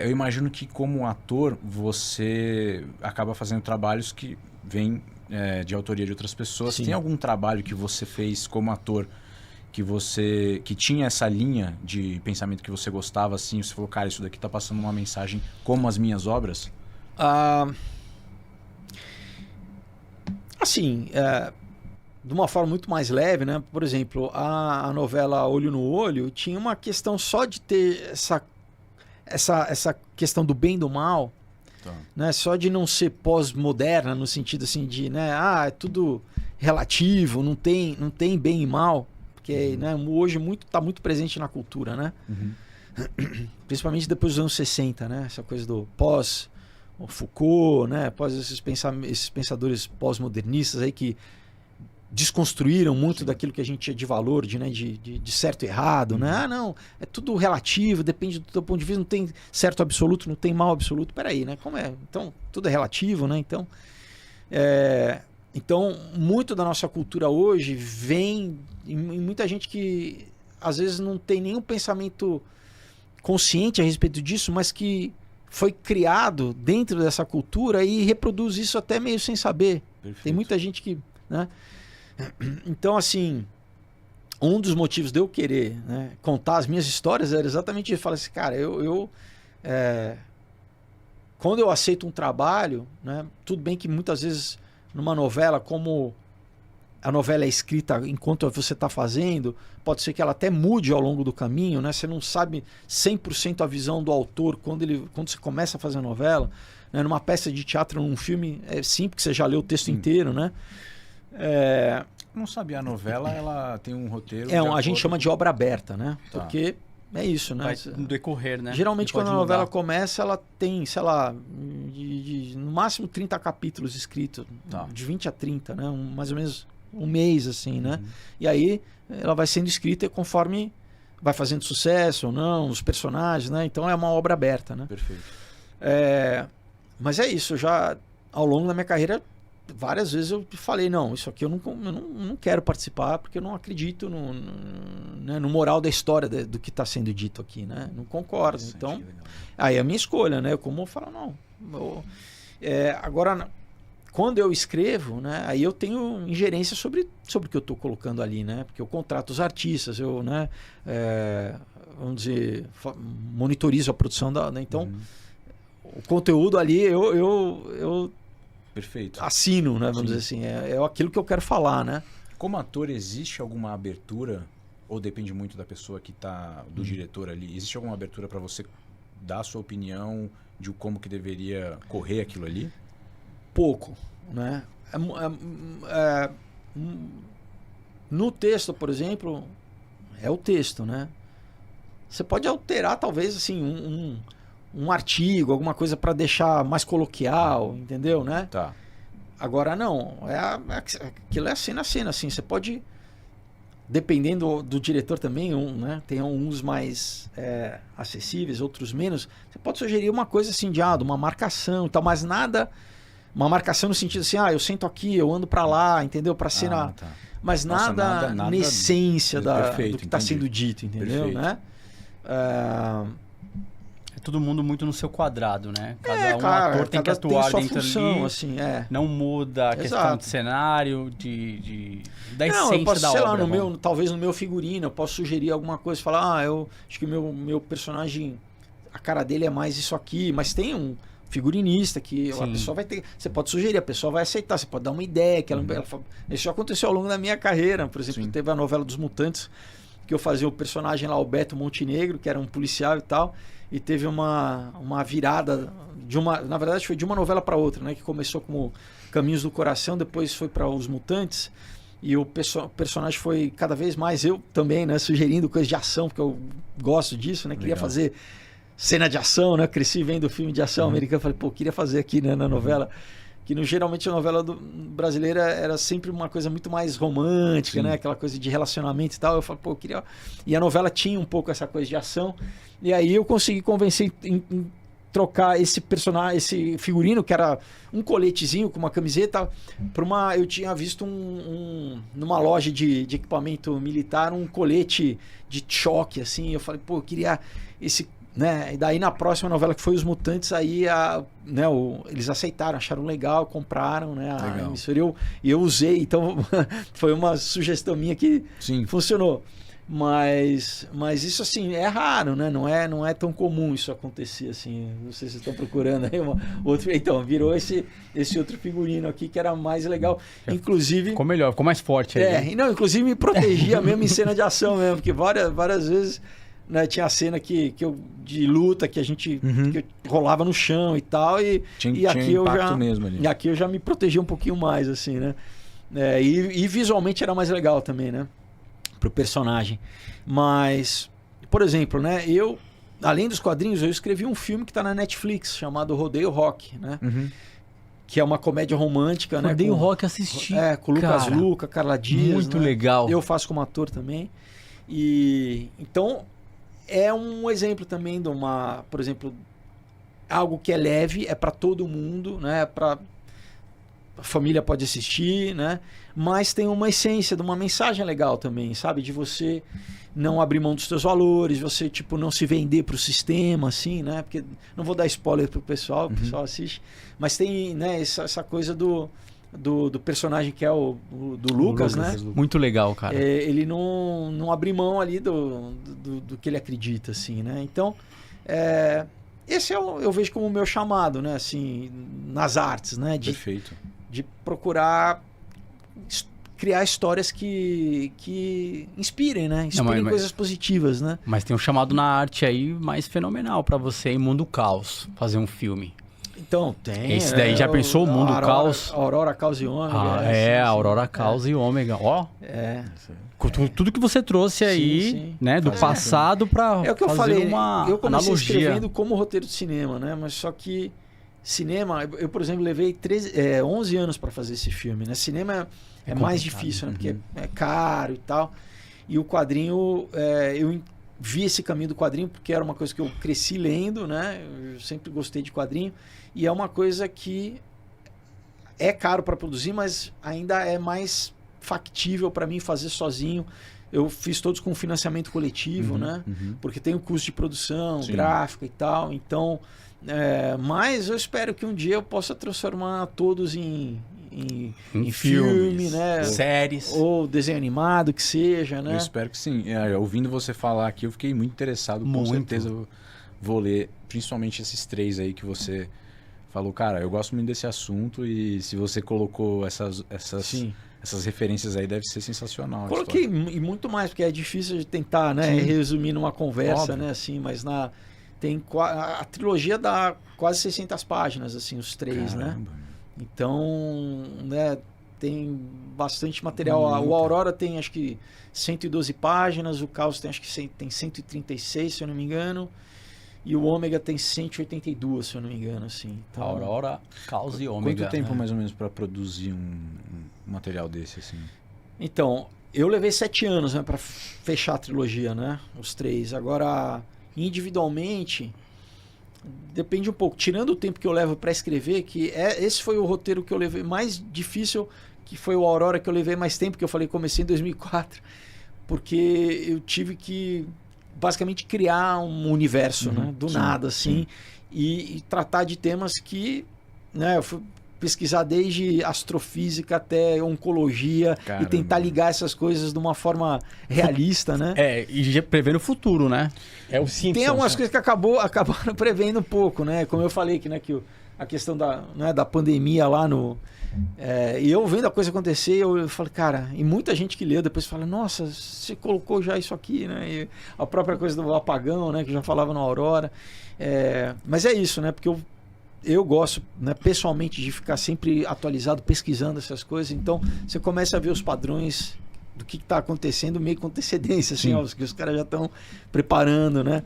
eu imagino que como ator você acaba fazendo trabalhos que vêm de autoria de outras pessoas. Sim. Tem algum trabalho que você fez como ator que tinha essa linha de pensamento que você gostava, assim, você falou, cara, isso daqui tá passando uma mensagem como as minhas obras? Assim, de uma forma muito mais leve, né? Por exemplo, a novela Olho no Olho tinha uma questão só de ter essa questão do bem e do mal, Tá. né? Só de não ser pós-moderna, no sentido assim de, né? É tudo relativo, não tem bem e mal, porque né, hoje tá muito presente na cultura, né? Uhum. Principalmente depois dos anos 60, né? Essa coisa do pós o Foucault, né? Após esses pensadores pós-modernistas aí que desconstruíram muito daquilo que a gente tinha de valor, de certo e errado, né? Ah, não, é tudo relativo, depende do teu ponto de vista, não tem certo absoluto, não tem mal absoluto. Peraí, né? Como é? Então, tudo é relativo, né? Então, muito da nossa cultura hoje vem em muita gente que às vezes não tem nenhum pensamento consciente a respeito disso, mas que foi criado dentro dessa cultura e reproduz isso até meio sem saber. Perfeito. Tem muita gente que... né? Então, assim, um dos motivos de eu querer, né, contar as minhas histórias era exatamente isso. Falar assim, cara, quando eu aceito um trabalho, né, tudo bem que muitas vezes numa novela, como a novela é escrita enquanto você está fazendo, pode ser que ela até mude ao longo do caminho, né? Você não sabe 100% a visão do autor quando você começa a fazer a novela. Né? Numa peça de teatro, num filme, é simples, você já leu o texto inteiro, né? Não sabia, a novela ela tem um roteiro... A gente chama de obra aberta, né? Tá. Porque é isso, né? Vai no decorrer, né? Geralmente quando a Pode novela mudar. começa, ela tem, sei lá, no máximo 30 capítulos escritos, Tá. de 20 a 30, né? Mais ou menos um mês, assim, né? E aí ela vai sendo escrita conforme vai fazendo sucesso ou não, os personagens, né? Então é uma obra aberta, né? Perfeito. Mas é isso, já ao longo da minha carreira, várias vezes eu falei, não, isso aqui eu não quero participar porque eu não acredito no moral da história do que está sendo dito aqui, né? Não concordo. Então, aí é a minha escolha, né? Como eu falo, não. Agora, quando eu escrevo, né? Aí eu tenho ingerência sobre o que eu estou colocando ali, né? Porque eu contrato os artistas, eu, né? Vamos dizer, monitorizo a produção né? Então, o conteúdo ali eu Perfeito. assino, né? Vamos dizer assim, é aquilo que eu quero falar, né? Como ator, existe alguma abertura, ou depende muito da pessoa que tá, do diretor ali, existe alguma abertura para você dar a sua opinião de como que deveria correr aquilo ali? Pouco, né? No texto, por exemplo, é o texto, né? Você pode alterar, talvez, assim, um artigo, alguma coisa para deixar mais coloquial, entendeu, né? Tá. Agora, não. Aquilo é cena a cena, assim. Você pode, dependendo do diretor também, né? Tem uns mais acessíveis, outros menos. Você pode sugerir uma coisa assim de uma marcação e tal, mas nada... Uma marcação no sentido assim, eu sento aqui, eu ando para lá, entendeu? Para cena... Tá. Mas Nossa, nada na essência perfeito, do que está sendo dito, entendeu? Perfeito. Né? É todo mundo muito no seu quadrado, né? Cada ator tem que cada atuar sua dentro função, ali. assim, Não muda a questão Exato. de cenário, da Não, essência eu posso, da sei obra. lá, talvez no meu figurino, eu posso sugerir alguma coisa, falar, eu acho que o meu personagem, a cara dele é mais isso aqui, mas tem um figurinista que a Sim. pessoa vai ter, você pode sugerir, a pessoa vai aceitar, você pode dar uma ideia, que isso já aconteceu ao longo da minha carreira, por exemplo, Sim. teve a novela dos Mutantes, que eu fazia o personagem lá, o Beto Montenegro, que era um policial e tal, e teve uma virada na verdade foi de uma novela para outra, né, que começou como Caminhos do Coração, depois foi para Os Mutantes, e o personagem foi cada vez mais, eu também, né, sugerindo coisas de ação, porque eu gosto disso, né, queria fazer cena de ação, né, cresci vendo filme de ação americano, falei, queria fazer aqui, né, na novela, que geralmente a novela brasileira era sempre uma coisa muito mais romântica, né, aquela coisa de relacionamento e tal, eu falei, queria... E a novela tinha um pouco essa coisa de ação, e aí eu consegui convencer em trocar esse personagem, esse figurino, que era um coletezinho com uma camiseta, eu tinha visto numa loja de equipamento militar, um colete de choque, assim, eu falei, eu queria né? E daí na próxima novela, que foi Os Mutantes, aí né, eles aceitaram, acharam legal, compraram, né, a emissora, e eu usei, então foi uma sugestão minha que Sim. funcionou. Mas isso assim, é raro, né? Não é tão comum isso acontecer assim. Não sei se vocês estão procurando aí outro. Então, virou esse outro figurino aqui que era mais legal. Inclusive. Ficou melhor, ficou mais forte aí. Não, inclusive me protegia mesmo em cena de ação mesmo, porque várias vezes, né, tinha a cena de luta que a gente que rolava no chão e tal. E aqui eu já. Mesmo ali. E aqui eu já me protegia um pouquinho mais, assim, né? E visualmente era mais legal também, né? Pro personagem. Mas, por exemplo, né, além dos quadrinhos, eu escrevi um filme que está na Netflix, chamado Rodeio Rock, né? Que é uma comédia romântica, né? Rodeio Rock assisti. Com o Lucas Luca, Carla Dias. Muito né? legal. Eu faço como ator também. E então é um exemplo também de por exemplo, algo que é leve, é para todo mundo, né? A família pode assistir, né? Mas tem uma essência de uma mensagem legal também, sabe? De você não abrir mão dos seus valores, você, tipo, não se vender pro sistema, assim, né? Porque não vou dar spoiler pro pessoal, o pessoal assiste. Mas tem, né, essa coisa do personagem que é do Lucas, né? Muito legal, cara. Ele não abrir mão ali do que ele acredita, assim, né? Então, esse eu vejo como o meu chamado, né? Assim, nas artes, né? Perfeito. De procurar criar histórias que inspirem, né? Inspirem coisas positivas, né? Mas tem um chamado na arte aí mais fenomenal para você em Mundo Caos fazer um filme. Então, tem. Esse daí já pensou o Mundo Caos? Aurora, Caos e Ômega. Aurora, Caos e Ômega. Ó. Tudo que você trouxe aí, né, do passado para é o que eu falei, uma eu comecei analogia. Escrevendo como roteiro de cinema, né? Mas só que cinema, eu por exemplo levei 11 anos para fazer esse filme, né? Cinema é mais difícil, né? Porque é caro e tal. E o quadrinho, eu vi esse caminho do quadrinho porque era uma coisa que eu cresci lendo, né? Eu sempre gostei de quadrinho e é uma coisa que é caro para produzir, mas ainda é mais factível para mim fazer sozinho. Eu fiz todos com financiamento coletivo, né? Porque tem o custo de produção, gráfica e tal. Então, mas eu espero que um dia eu possa transformar todos em filme, né? Séries. Ou desenho animado, que seja, né? Eu espero que sim. Ouvindo você falar aqui, eu fiquei muito interessado. Com certeza eu vou ler, principalmente esses 3 aí que você falou. Cara, eu gosto muito desse assunto e se você colocou essas referências aí, deve ser sensacional. Coloquei e muito mais, porque é difícil de tentar, né, resumir numa conversa, né, assim, mas a trilogia dá quase 600 páginas, assim, os 3, né? Então, né, tem bastante material. O Aurora tem, acho que, 112 páginas, o Caos tem, acho que tem 136, se eu não me engano, e o Ômega tem 182, se eu não me engano, assim. Então, Aurora, Caos e Ômega. Quanto tempo, mais ou menos, para produzir um material desse, assim? Então, eu levei 7 anos, né, para fechar a trilogia, né, os 3. Agora, individualmente, depende um pouco. Tirando o tempo que eu levo para escrever, esse foi o roteiro que eu levei mais difícil, que foi o Aurora, que eu levei mais tempo, que eu falei, comecei em 2004, porque eu tive que basicamente criar um universo, né, do nada, assim, e tratar de temas que, né, eu fui pesquisar desde astrofísica até oncologia. Caramba. E tentar ligar essas coisas de uma forma realista, né? E já prevendo o futuro, né? É o Simpsons. Tem algumas coisas que acabaram prevendo um pouco, né? Como eu falei, que a questão da pandemia lá e eu vendo a coisa acontecer, eu falei, cara, e muita gente que leu depois fala, nossa, você colocou já isso aqui, né? E a própria coisa do apagão, né? Que eu já falava no Aurora. Mas é isso, né? Porque eu gosto, né, pessoalmente, de ficar sempre atualizado, pesquisando essas coisas. Então, você começa a ver os padrões do que está acontecendo meio com antecedência, assim, ó, que os caras já estão preparando, né?